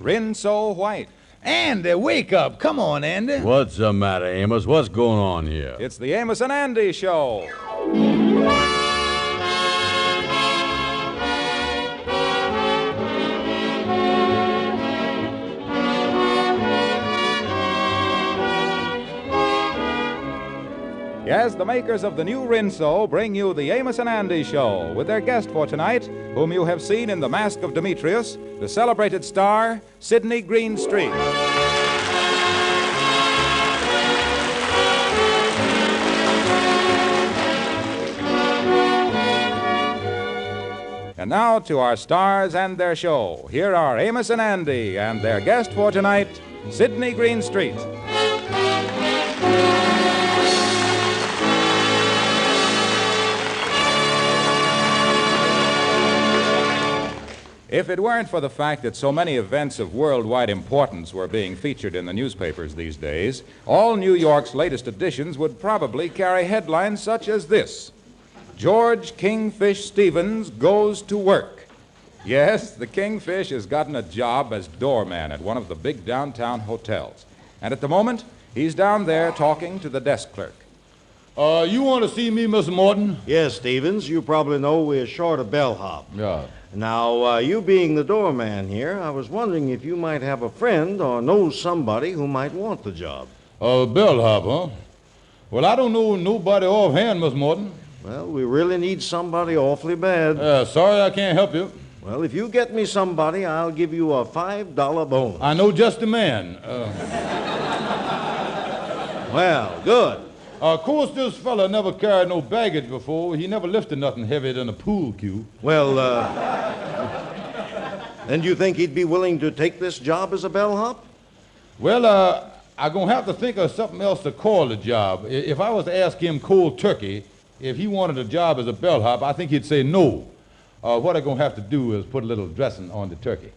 Rinso White. Andy, wake up. Come on, Andy. What's the matter, Amos? What's going on here? It's the Amos and Andy Show. Yes, the makers of the new Rinso bring you the Amos and Andy Show with their guest for tonight, whom you have seen in The Mask of Demetrius, the celebrated star, Sidney Greenstreet. And now to our stars and their show. Here are Amos and Andy and their guest for tonight, Sidney Greenstreet. If it weren't for the fact that so many events of worldwide importance were being featured in the newspapers these days, all New York's latest editions would probably carry headlines such as this: George Kingfish Stevens goes to work. Yes, the Kingfish has gotten a job as doorman at one of the big downtown hotels. And at the moment, he's down there talking to the desk clerk. You want to see me, Mr. Morton? Yes, Stevens. You probably know we're short a bellhop. Yeah. Now, you being the doorman here, I was wondering if you might have a friend or know somebody who might want the job. Bellhop, huh? Well, I don't know nobody offhand, Mr. Morton. Well, we really need somebody awfully bad. Sorry I can't help you. Well, if you get me somebody, I'll give you a $5 bonus. I know just the man. Well, good. Of course, this fella never carried no baggage before. He never lifted nothing heavier than a pool cue. Well, then do you think he'd be willing to take this job as a bellhop? Well, I'm going to have to think of something else to call the job. If I was to ask him cold turkey if he wanted a job as a bellhop, I think he'd say no. What I'm going to have to do is put a little dressing on the turkey.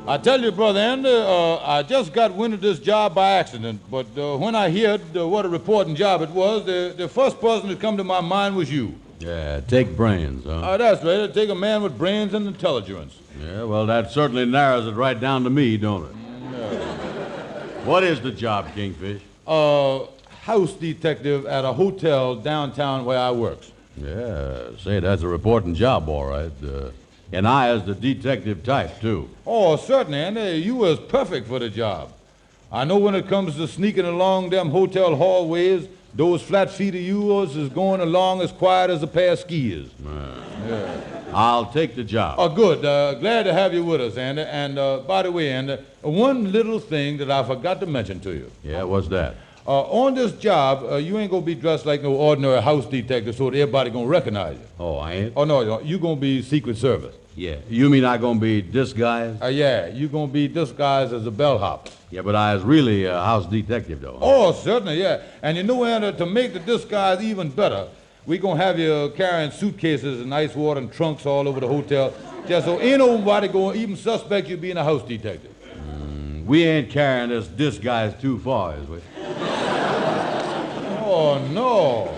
I tell you, Brother Andy, I just got wind of this job by accident, but when I heard what a reporting job it was, the first person that come to my mind was you. Yeah, take brains, huh? That's right. It'd take a man with brains and intelligence. Yeah, well, that certainly narrows it right down to me, don't it? What is the job, Kingfish? House detective at a hotel downtown where I works. Yeah, say, that's a reporting job, all right. And I as the detective type, too. Oh, certainly, Andy. You was perfect for the job. I know when it comes to sneaking along them hotel hallways, those flat feet of yours is going along as quiet as a pair of skiers. Yeah. I'll take the job. Oh, good. Glad to have you with us, Andy. And by the way, Andy, one little thing that I forgot to mention to you. Yeah, what's that? On this job, you ain't going to be dressed like no ordinary house detective so that everybody going to recognize you. Oh, I ain't? Oh, no, you going to be Secret Service. Yeah. You mean I gonna be disguised? Yeah, you going to be disguised as a bellhop. Yeah, but I was really a house detective, though. Oh, certainly, yeah. And you know, Andy, to make the disguise even better, we going to have you carrying suitcases and ice water and trunks all over the hotel, just so ain't nobody going to even suspect you being a house detective. We ain't carrying this disguise too far, is we? Oh, no.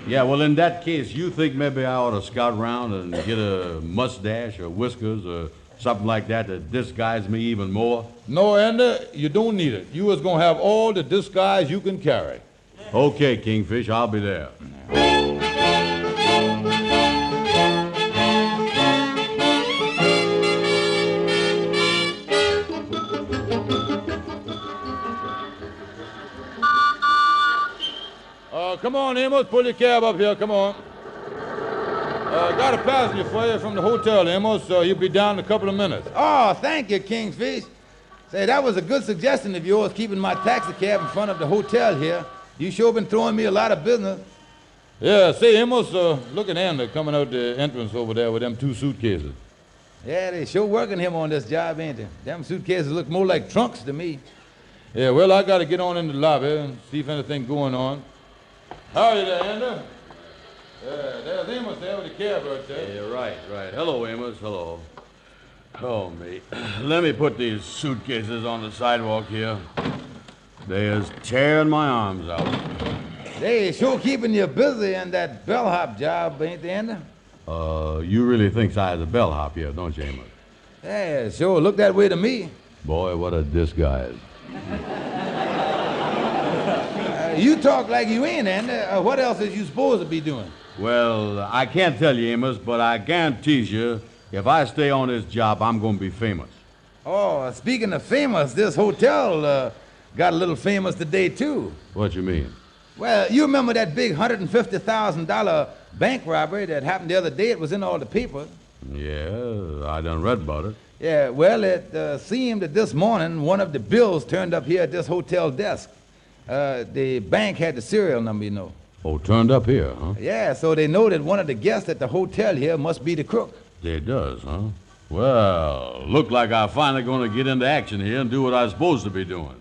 Yeah, well, in that case, you think maybe I ought to scout around and get a mustache or whiskers or something like that to disguise me even more? No, Andy, you don't need it. You is going to have all the disguise you can carry. Okay, Kingfish, I'll be there. Come on, Amos, pull your cab up here, come on. Got a passenger for you from the hotel, Amos. He'll be down in a couple of minutes. Oh, thank you, Kingfish. Say, that was a good suggestion of yours, keeping my taxi cab in front of the hotel here. You sure been throwing me a lot of business. Yeah, say, Amos, look at Andy coming out the entrance over there with them two suitcases. Yeah, they sure working him on this job, ain't they? Them suitcases look more like trunks to me. Yeah, well, I got to get on in the lobby and see if anything going on. How are you there, Andy? There's Amos there with the cab right there. Yeah, right. Hello, Amos. Hello. Oh, me. Let me put these suitcases on the sidewalk here. They is tearing my arms out. They sure keeping you busy in that bellhop job, ain't they, Andy? You really think I was a bellhop here, don't you, Amos? Yeah, sure look that way to me. Boy, what a disguise. You talk like you ain't, Andy. What else is you supposed to be doing? Well, I can't tell you, Amos, but I guarantee you, if I stay on this job, I'm going to be famous. Oh, speaking of famous, this hotel got a little famous today, too. What you mean? Well, you remember that big $150,000 bank robbery that happened the other day? It was in all the papers. Yeah, I done read about it. Yeah, well, it seemed that this morning one of the bills turned up here at this hotel desk. The bank had the serial number, you know. Oh, turned up here, huh? Yeah, so they know that one of the guests at the hotel here must be the crook. It does, huh? Well, look like I'm finally going to get into action here and do what I'm supposed to be doing.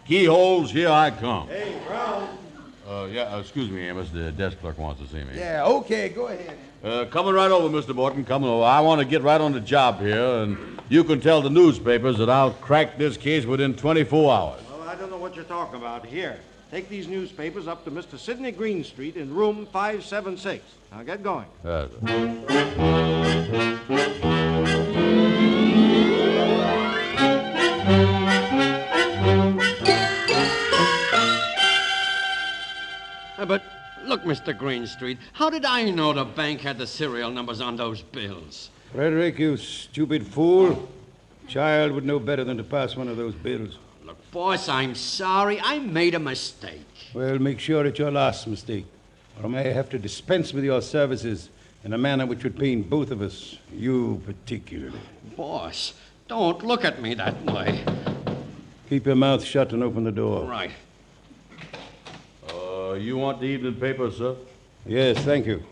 Keyholes, here I come. Hey, Brown. Excuse me, Amos. The desk clerk wants to see me. Yeah, okay, go ahead. Coming right over, Mr. Borton, coming over. I want to get right on the job here, and you can tell the newspapers that I'll crack this case within 24 hours. Well, I don't know what you're talking about. Here, take these newspapers up to Mr. Sidney Greenstreet in room 576. Now get going. But look, Mr. Greenstreet, how did I know the bank had the serial numbers on those bills? Frederick, you stupid fool. Child would know better than to pass one of those bills. Look, boss, I'm sorry. I made a mistake. Well, make sure it's your last mistake, or I may have to dispense with your services in a manner which would pain both of us, you particularly. Boss, don't look at me that way. Keep your mouth shut and open the door. Right. You want the evening paper, sir? Yes, thank you.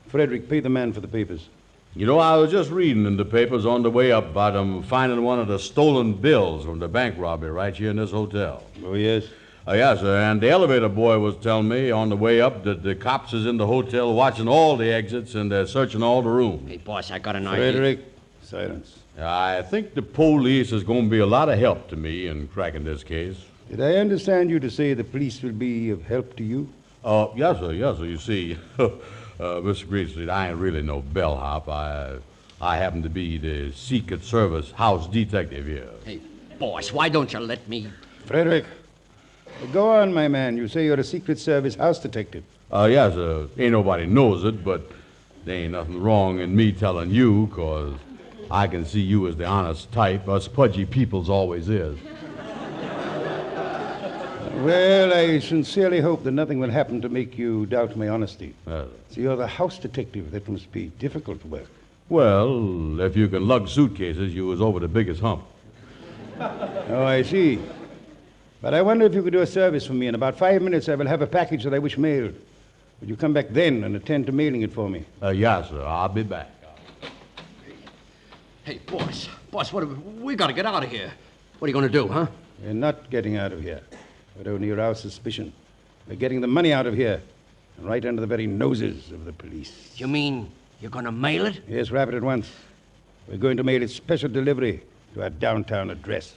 Frederick, pay the man for the papers. You know, I was just reading in the papers on the way up about them finding one of the stolen bills from the bank robbery right here in this hotel. Oh, yes? Yes, sir, and the elevator boy was telling me on the way up that the cops is in the hotel watching all the exits and they're searching all the rooms. Hey, boss, I got an idea. Frederick, silence. I think the police is going to be a lot of help to me in cracking this case. Did I understand you to say the police will be of help to you? Yes, sir. You see, Mr. Greenstreet, I ain't really no bellhop. I happen to be the Secret Service house detective here. Hey, boss, why don't you let me... Frederick, go on, my man. You say you're a Secret Service house detective. Yes, sir. Ain't nobody knows it, but there ain't nothing wrong in me telling you, 'cause I can see you as the honest type us pudgy peoples always is. Well, I sincerely hope that nothing will happen to make you doubt my honesty. So you're the house detective. That must be difficult work. Well, if you can lug suitcases, you was over the biggest hump. Oh, I see. But I wonder if you could do a service for me. In about 5 minutes, I will have a package that I wish mailed. Would you come back then and attend to mailing it for me? Yes, sir. I'll be back. Hey, boss, we got to get out of here. What are you going to do, huh? We're not getting out of here. We'd only arouse suspicion. We're getting the money out of here, and right under the very noses of the police. You mean you're going to mail it? Yes, wrap it at once. We're going to mail it special delivery to our downtown address.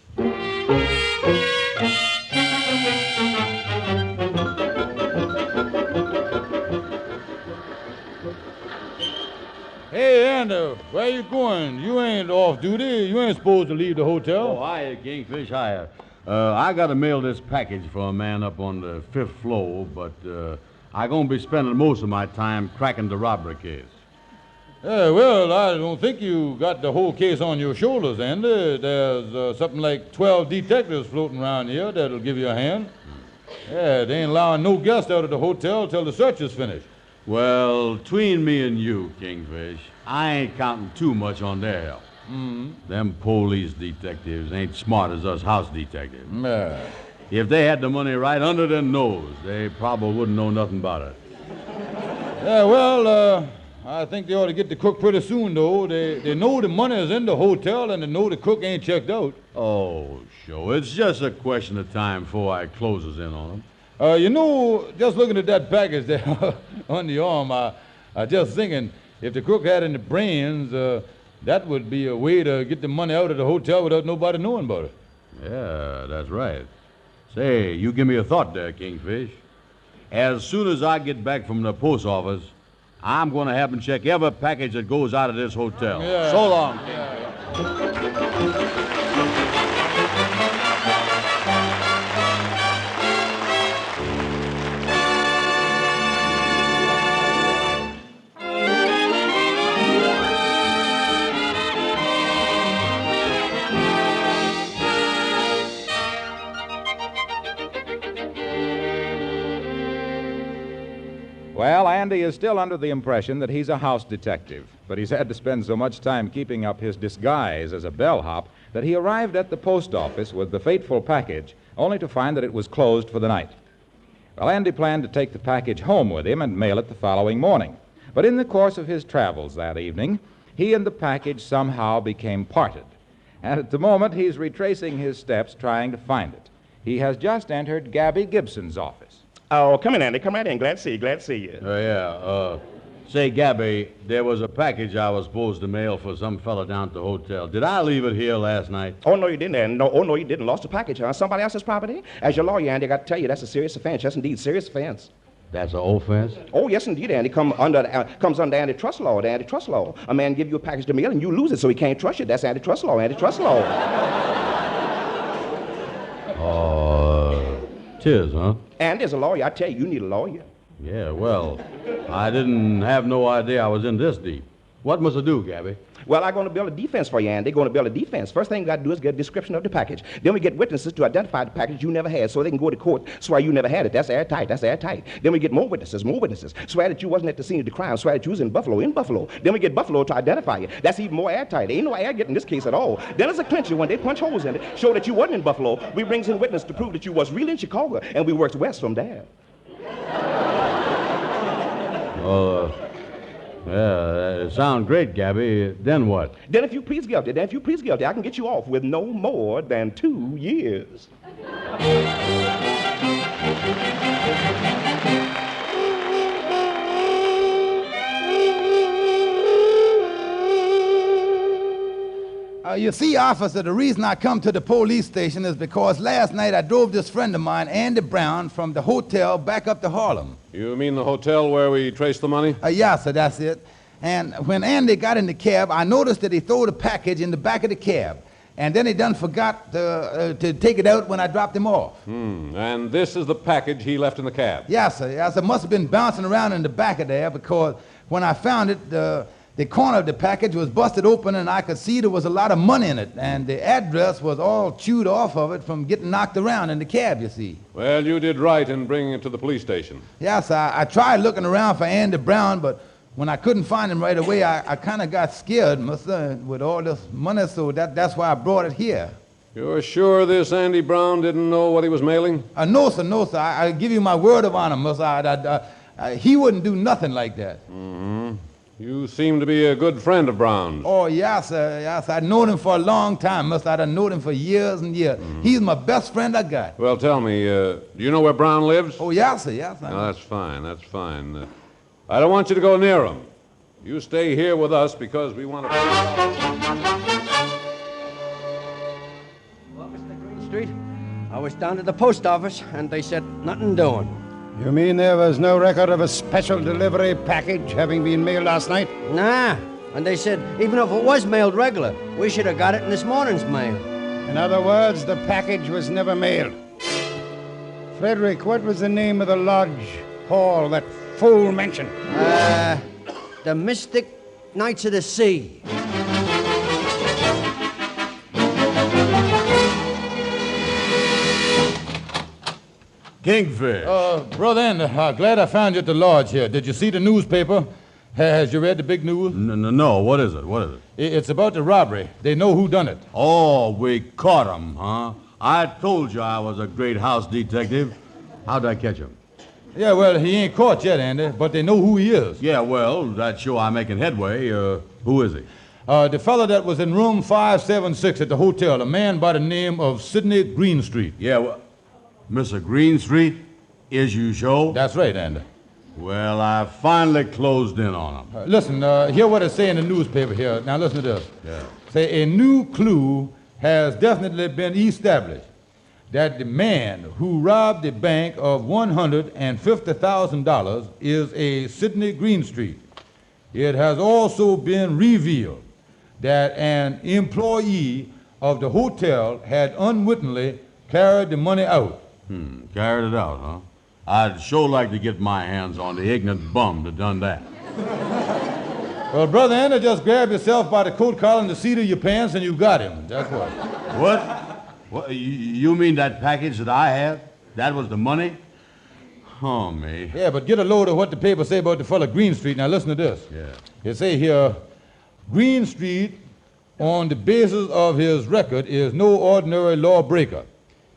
Hey, Andy, where you going? You ain't off duty. You ain't supposed to leave the hotel. Oh, hi, Kingfish. Hi. I got to mail this package for a man up on the 5th floor, but I'm going to be spending most of my time cracking the robbery case. Yeah, well, I don't think you got the whole case on your shoulders, Andy. There's something like 12 detectives floating around here that'll give you a hand. Yeah, they ain't allowing no guests out of the hotel till the search is finished. Well, between me and you, Kingfish, I ain't counting too much on their help. Them police detectives ain't smart as us house detectives. Yeah. If they had the money right under their nose, they probably wouldn't know nothing about it. Yeah, well, I think they ought to get the cook pretty soon, though. They know the money is in the hotel, and they know the cook ain't checked out. Oh, sure. It's just a question of time before I closes in on them. You know, just looking at that package there on the arm, I just thinking, if the cook had any brains, that would be a way to get the money out of the hotel without nobody knowing about it. Yeah, that's right. Say, you give me a thought there, Kingfish. As soon as I get back from the post office, I'm going to have them check every package that goes out of this hotel. Yeah. So long. Well, Andy is still under the impression that he's a house detective, but he's had to spend so much time keeping up his disguise as a bellhop that he arrived at the post office with the fateful package, only to find that it was closed for the night. Well, Andy planned to take the package home with him and mail it the following morning. But in the course of his travels that evening, he and the package somehow became parted. And at the moment, he's retracing his steps trying to find it. He has just entered Gabby Gibson's office. Oh, come in, Andy. Come right in. Glad to see you. Glad to see you. Say, Gabby, there was a package I was supposed to mail for some fella down at the hotel. Did I leave it here last night? Oh, no, you didn't, Andy. No, you didn't. Lost the package, huh? Somebody else's property? As your lawyer, Andy, I got to tell you, that's a serious offense. Yes, indeed, serious offense. That's an offense? Oh, yes, indeed, Andy. Comes under antitrust law, the antitrust law. A man give you a package to mail and you lose it so he can't trust you. That's antitrust law, antitrust law. Tis, huh? And as a lawyer, I tell you, you need a lawyer. Yeah, well, I didn't have no idea I was in this deep. What must I do, Gabby? Well, I'm going to build a defense for you, Andy. Going to build a defense. First thing we got to do is get a description of the package. Then we get witnesses to identify the package you never had so they can go to court, swear you never had it. That's airtight. That's airtight. Then we get more witnesses. Swear that you wasn't at the scene of the crime. Swear that you was in Buffalo. Then we get Buffalo to identify you. That's even more airtight. Ain't no air getting this case at all. Then there's a clincher when they punch holes in it, show that you wasn't in Buffalo. We brings in witness to prove that you was really in Chicago, and we works west from there. Yeah, it sounds great, Gabby. Then what? Then if you plead guilty, I can get you off with no more than 2 years. You see, officer, the reason I come to the police station is because last night I drove this friend of mine, Andy Brown, from the hotel back up to Harlem. You mean the hotel where we traced the money? Yeah, sir, that's it. And when Andy got in the cab, I noticed that he threw the package in the back of the cab. And then he done forgot to take it out when I dropped him off. And this is the package he left in the cab? Yes, sir. Yes, it must have been bouncing around in the back of there because when I found it, the corner of the package was busted open and I could see there was a lot of money in it. And the address was all chewed off of it from getting knocked around in the cab, you see. Well, you did right in bringing it to the police station. Yes, I tried looking around for Andy Brown, but when I couldn't find him right away, I kind of got scared, mister, with all this money, so that's why I brought it here. You're sure this Andy Brown didn't know what he was mailing? No, sir, no, sir. I give you my word of honor, mister. He wouldn't do nothing like that. You seem to be a good friend of Brown's. Oh, yes, sir. Yes, I've known him for a long time, mister. I've known him for years and years. He's my best friend I got. Well, tell me, do you know where Brown lives? Oh, yes, sir, yes. No, that's fine, that's fine. I don't want you to go near him. You stay here with us because we want to... Well, Mr. Greenstreet, I was down at the post office, and they said nothing doing. You mean there was no record of a special delivery package having been mailed last night? Nah, and they said even if it was mailed regular, we should have got it in this morning's mail. In other words, the package was never mailed. Frederick, what was the name of the lodge hall that fool mentioned? The Mystic Knights of the Sea. Kingfish. Brother Andy, glad I found you at the lodge here. Did you see the newspaper? Has you read the big news? No, what is it? What is it? It's about the robbery. They know who done it. Oh, we caught him, huh? I told you I was a great house detective. How'd I catch him? Yeah, well, he ain't caught yet, Andy, but they know who he is. Yeah, well, that's sure I'm making headway. Who is he? The fellow that was in room 576 at the hotel, a man by the name of Sidney Greenstreet. Yeah, well, Mr. Greenstreet, is you sure? That's right, Andy. Well, I finally closed in on him. Listen, hear what it say in the newspaper here. Now listen to this. Yeah. Say, a new clue has definitely been established. that the man who robbed the bank of $150,000 is a Sidney Greenstreet. It has also been revealed that an employee of the hotel had unwittingly carried the money out. Carried it out, huh? I'd sure like to get my hands on the ignorant bum that done that. Well, Brother Andy, just grab yourself by the coat collar and the seat of your pants and you got him. That's what. What? You mean that package that I had? That was the money? Oh, me. Yeah, but get a load of what the paper say about the fella Greenstreet. Now listen to this. Yeah. It say here, Greenstreet, on the basis of his record, is no ordinary lawbreaker.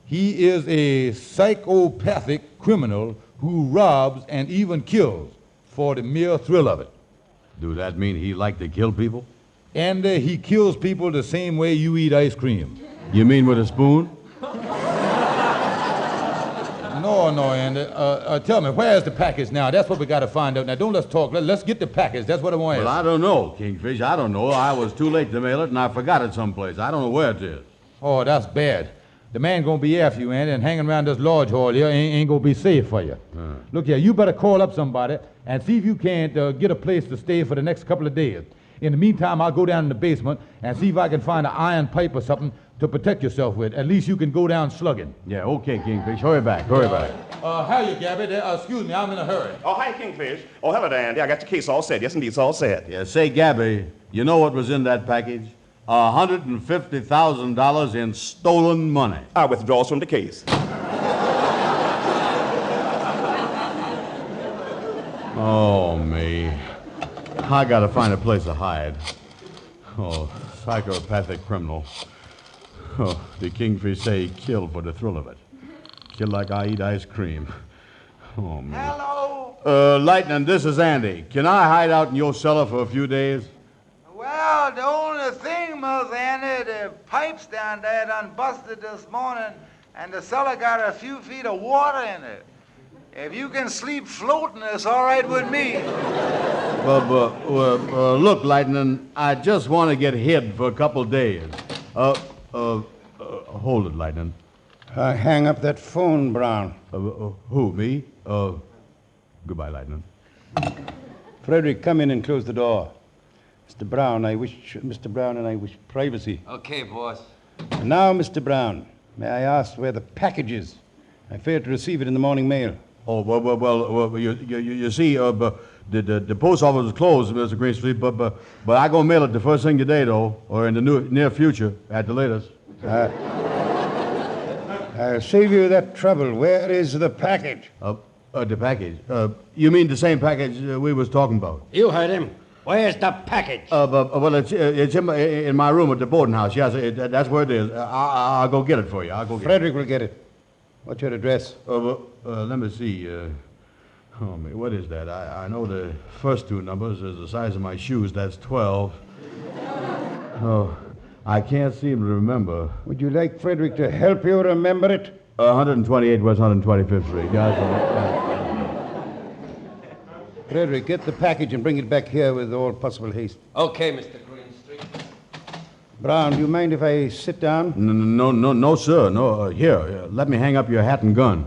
He is a psychopathic criminal who robs and even kills for the mere thrill of it. Do that mean he like to kill people? And he kills people the same way you eat ice cream. You mean with a spoon? No, Andy. Tell me, where's the package now? That's what we got to find out. Now, don't let's talk. Let's get the package. That's what I want to Well, ask. I don't know, Kingfish. I don't know. I was too late to mail it, and I forgot it someplace. I don't know where it is. Oh, that's bad. The man gonna be after you, Andy, and hanging around this lodge hall here ain't gonna be safe for you. Look here, you better call up somebody and see if you can't get a place to stay for the next couple of days. In the meantime, I'll go down in the basement and see if I can find an iron pipe or something to protect yourself with. At least you can go down slugging. Yeah, okay, Kingfish. Hurry back. How you, Gabby? Excuse me, I'm in a hurry. Oh, hi, Kingfish. Oh, hello, Andy. I got your case all set. Yes, indeed, it's all set. Yeah, say, Gabby, you know what was in that package? $150,000 in stolen money. I withdraws from the case. Oh, me. I gotta find a place to hide. Oh, psychopathic criminal. Oh, the Kingfish say he killed for the thrill of it. Kill like I eat ice cream. Oh, me. Hello? Lightning, this is Andy. Can I hide out in your cellar for a few days? Well, the only thing, Miss Annie, the pipes down there done busted this morning, and the cellar got a few feet of water in it. If you can sleep floating, it's all right with me. Look, Lightning, I just want to get hid for a couple days. Hold it, Lightning. Hang up that phone, Brown. Who, me? Goodbye, Lightning. Frederick, come in and close the door. Mr. Brown and I wish privacy. Okay, boss. And now, Mr. Brown, may I ask where the package is? I failed to receive it in the morning mail. Oh, well, you see, the post office is closed, Mr. Greenstreet, but I gonna mail it the first thing today, though, or in the near future, at the latest. I'll save you that trouble. Where is the package? The package? You mean the same package we was talking about? You heard him. Where's the package? Well, it's in my room at the boarding house. Yes, that's where it is. I'll go get it for you. Frederick will get it. What's your address? Let me see. What is that? I know the first two numbers is the size of my shoes. That's 12. Oh, I can't seem to remember. Would you like Frederick to help you remember it? 128 West 125th Street. Yes. Frederick, get the package and bring it back here with all possible haste. Okay, Mr. Greenstreet. Brown, do you mind if I sit down? No, sir. No, here, let me hang up your hat and gun.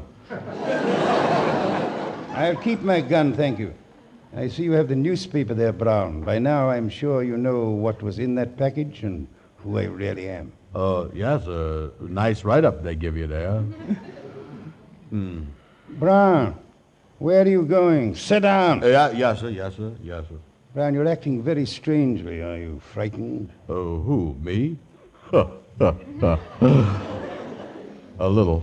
I'll keep my gun, thank you. I see you have the newspaper there, Brown. By now, I'm sure you know what was in that package and who I really am. Yes, nice write-up they give you there. Brown, where are you going? Sit down. Yes, sir. Brown, you're acting very strangely. Are you frightened? Who, me? A little.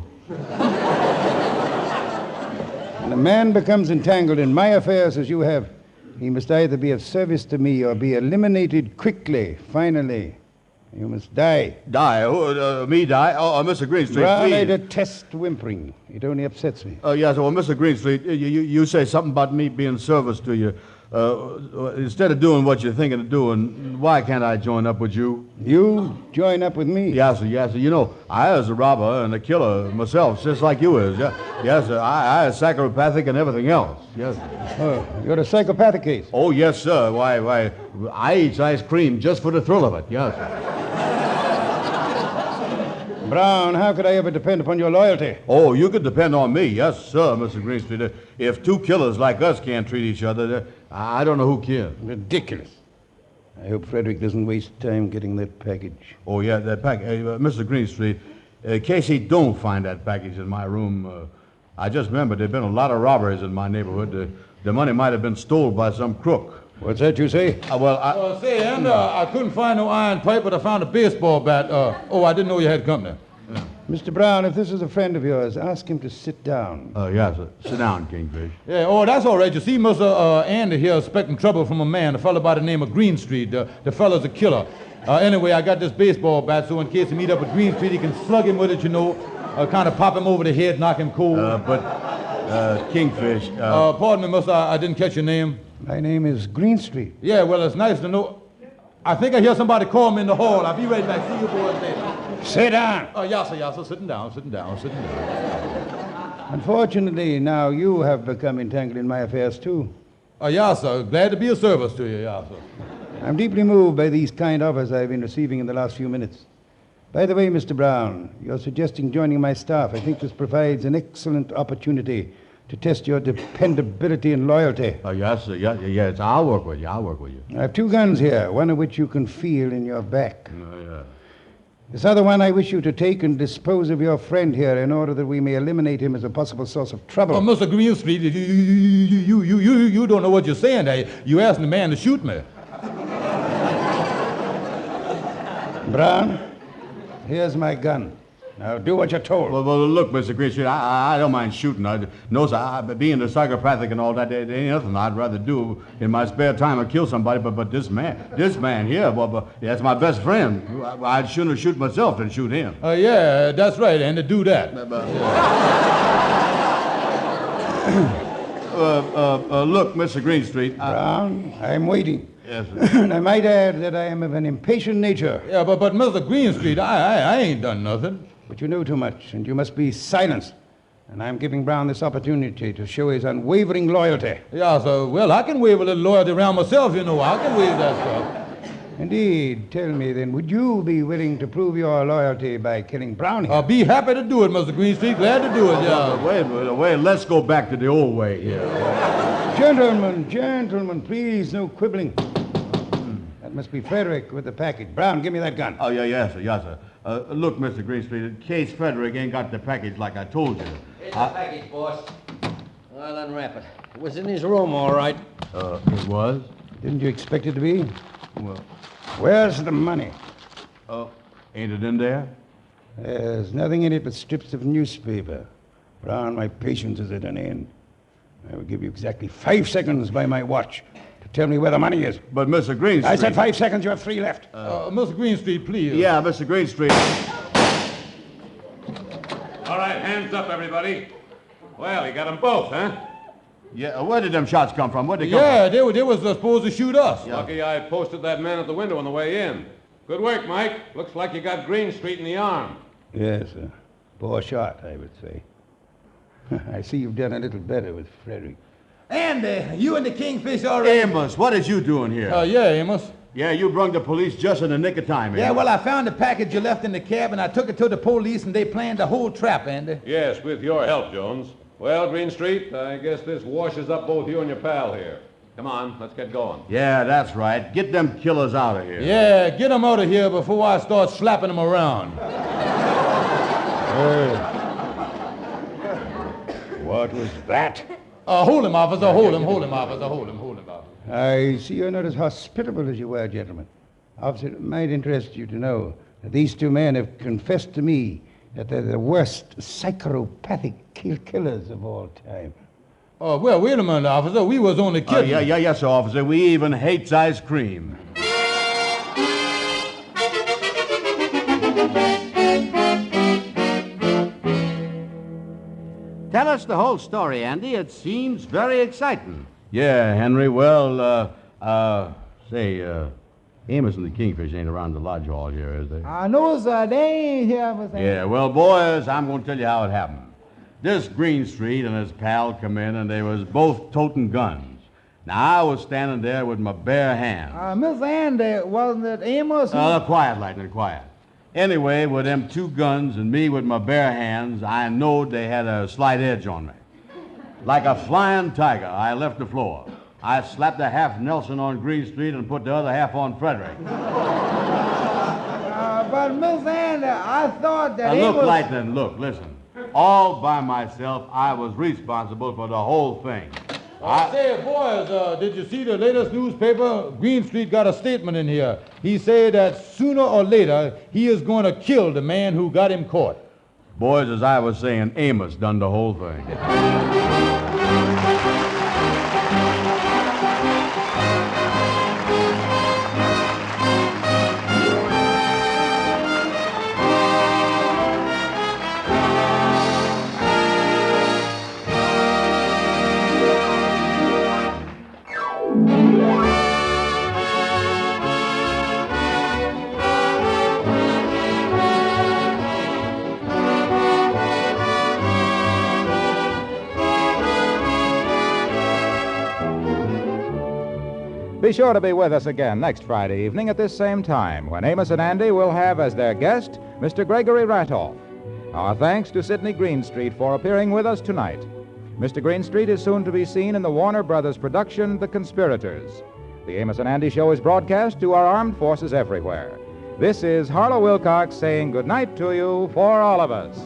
When a man becomes entangled in my affairs as you have, he must either be of service to me or be eliminated quickly, finally. You must die. Die? Me die? Oh, Mr. Greenstreet, Brown, I please. detest whimpering. It only upsets me. Yes, well, Mr. Greenstreet, you say something about me being service to you. Instead of doing what you're thinking of doing, why can't I join up with you? You join up with me? Yes, sir. You know, I was a robber and a killer myself, just like you is. Yes, sir. I is psychopathic and everything else. Yes, sir. Oh, you're a psychopathic case. Oh, yes, sir. Why, I eat ice cream just for the thrill of it. Yes, sir. Brown, how could I ever depend upon your loyalty? Oh, you could depend on me. Yes, sir, Mr. Greenstreet. If two killers like us can't treat each other, I don't know who can. Ridiculous. I hope Frederick doesn't waste time getting that package. Oh, yeah, that package. Mr. Greenstreet, in case he don't find that package in my room, I just remembered there've been a lot of robberies in my neighborhood. The money might have been stolen by some crook. What's that you say? Say, and I couldn't find no iron pipe, but I found a baseball bat. I didn't know you had company. Mr. Brown, if this is a friend of yours, ask him to sit down. Yes, sir. Sit down, Kingfish. Yeah, that's all right. You see, Mr. Andy here expecting trouble from a man, a fellow by the name of Greenstreet. The fellow's a killer. Anyway, I got this baseball bat, so in case he meet up with Greenstreet, he can slug him with it, kind of pop him over the head, knock him cold. Kingfish... pardon me, mister, I didn't catch your name. My name is Greenstreet. Yeah, well, it's nice to know. I think I hear somebody call me in the hall. I'll be right back. See you boys later. Sit down. Yes, sir. Sitting down. Unfortunately, now you have become entangled in my affairs, too. Yes, sir. Glad to be of service to you, yes, sir. I'm deeply moved by these kind offers I've been receiving in the last few minutes. By the way, Mr. Brown, you're suggesting joining my staff. I think this provides an excellent opportunity to test your dependability and loyalty. Yes, sir. Yes, I'll work with you. I have 2 guns here, one of which you can feel in your back. Yeah. This other one I wish you to take and dispose of your friend here in order that we may eliminate him as a possible source of trouble. Oh, Mr. Greenstreet, you don't know what you're saying. You asking the man to shoot me. Brown, here's my gun. Now do what you're told. Well, look, Mr. Greenstreet, I don't mind shooting. No, sir, being a psychopathic and all that, there ain't nothing I'd rather do in my spare time or kill somebody, but this man here, that's my best friend. I'd sooner shoot myself than shoot him. Yeah, that's right, and to do that. Look, Mr. Greenstreet. Brown, I'm waiting. Yes, sir. And I might add that I am of an impatient nature. Yeah, but Mr. Greenstreet, I ain't done nothing. But you know too much, and you must be silenced. And I'm giving Brown this opportunity to show his unwavering loyalty. Yeah, sir. Well, I can wave a little loyalty around myself, I can wave that stuff. Indeed. Tell me, then, would you be willing to prove your loyalty by killing Brown here? I'll be happy to do it, Mr. Greenstreet. Glad to do it, yeah. Wait, let's go back to the old way here. Gentlemen, please, no quibbling. That must be Frederick with the package. Brown, give me that gun. Oh, yes, sir. Look, Mr. Greenstreet, in case Frederick ain't got the package like I told you. Here's the package, boss. I'll unwrap it. It was in his room, all right. It was? Didn't you expect it to be? Well, Where's the money? ain't it in there? There's nothing in it but strips of newspaper. Brown, my patience is at an end. I will give you exactly 5 seconds by my watch to tell me where the money is. But, Mr. Greenstreet... I said 5 seconds. You have 3 left. Mr. Greenstreet, please. Yeah, Mr. Greenstreet. All right, hands up, everybody. Well, you got them both, huh? Yeah, where did them shots come from? Where'd they come Yeah, they was supposed to shoot us. Lucky I posted that man at the window on the way in. Good work, Mike. Looks like you got Greenstreet in the arm. Yes, sir. Poor shot, I would say. I see you've done a little better with Frederick. Andy, you and the Kingfish already... Amos, what is you doing here? Yeah, Amos. Yeah, you brung the police just in the nick of time, Yeah, Amos. well, I found the package you left in the cab, and I took it to the police, and they planned the whole trap, Andy. Yes, with your help, Jones. Well, Greenstreet, I guess this washes up both you and your pal here. Come on, let's get going. Yeah, that's right. Get them killers out of here. Yeah, get them out of here before I start slapping them around. What was that? Hold him, officer. Hold him, officer. I see you're not as hospitable as you were, gentlemen. Officer, it might interest you to know that these 2 men have confessed to me that they're the worst psychopathic killers of all time. Oh, well, wait a minute, officer. We was only kidding. Yes, officer. We even hates ice cream. Tell us the whole story, Andy. It seems very exciting. Yeah, Henry. Well, Amos and the Kingfish ain't around the lodge hall here, is they? No, sir. They ain't here, Mr. Andy. Yeah, well, boys, I'm going to tell you how it happened. This Greenstreet and his pal come in, and they was both toting guns. Now, I was standing there with my bare hands. Mr. Andy, wasn't it Amos? Quiet, Lightning, quiet. Anyway, with them two guns and me with my bare hands, I knowed they had a slight edge on me. Like a flying tiger, I left the floor. I slapped a half Nelson on Green Street and put the other half on Frederick. But Miss Andy, I thought that Look, Amos... Lightning, look, listen. All by myself, I was responsible for the whole thing. Say, boys, did you see the latest newspaper? Green Street got a statement in here. He said that sooner or later, he is going to kill the man who got him caught. Boys, as I was saying, Amos done the whole thing. Be sure to be with us again next Friday evening at this same time when Amos and Andy will have as their guest Mr. Gregory Ratoff. Our thanks to Sidney Greenstreet for appearing with us tonight. Mr. Greenstreet is soon to be seen in the Warner Brothers production, The Conspirators. The Amos and Andy Show is broadcast to our armed forces everywhere. This is Harlow Wilcox saying good night to you for all of us.